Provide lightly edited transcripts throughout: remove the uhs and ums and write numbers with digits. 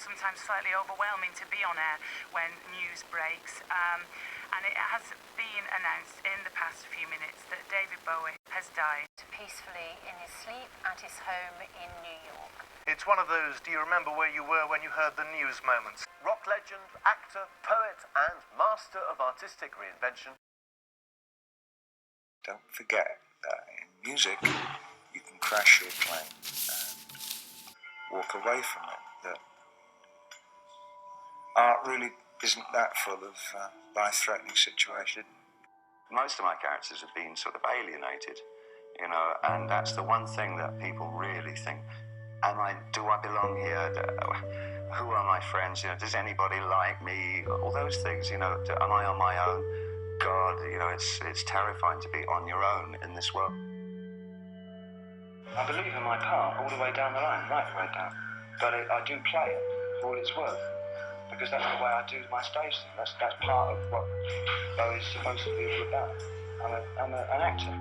sometimes slightly overwhelming to be on air when news breaks. And it has been announced in the past few minutes that David Bowie has died peacefully in his sleep at his home in New York. It's one of those, do you remember where you were when you heard the news moments? Rock legend, actor, poet and master of artistic reinvention. Don't forget that in music you can crash your plane and walk away from it. That art really isn't that full of life-threatening situations. Most of my characters have been sort of alienated, you know, and that's the one thing that people really think, do I belong here? Who are my friends? You know, does anybody like me? All those things, you know, am I on my own? God, you know, it's terrifying to be on your own in this world. I believe in my part all the way down the line, right the way down. But I do play it for all it's worth, because that's the way I do my stage thing. That's part of what Bowie's supposed to be all about. I'm an actor.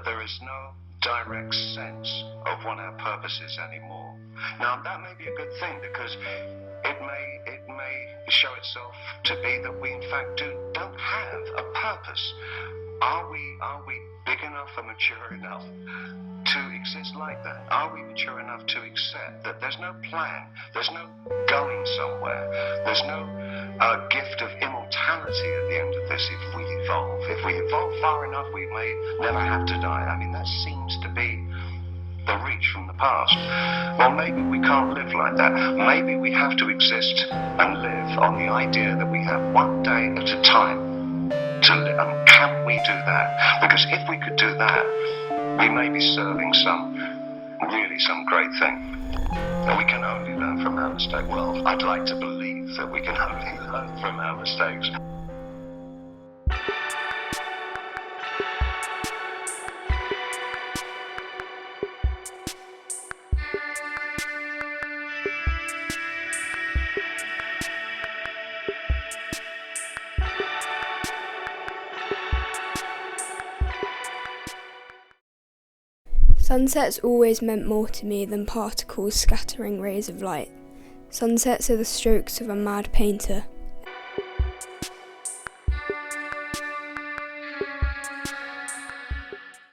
There is no direct sense of what our purpose is anymore. Now, that may be a good thing, because it may show itself to be that we in fact don't have a purpose. Are we big enough and mature enough to exist like that? Are we mature enough to accept that there's no plan, there's no going somewhere, there's no gift of immortality at the end of this if we evolve? If we evolve far enough, we may never have to die. I mean, that seems to be the reach from the past. Well, maybe we can't live like that. Maybe we have to exist and live on the idea that we have one day at a time to live. And can we do that? Because if we could do that, we may be serving some great thing. And we can only learn from our mistakes. Well, I'd like to believe that we can only learn from our mistakes. Sunsets always meant more to me than particles scattering rays of light. Sunsets are the strokes of a mad painter,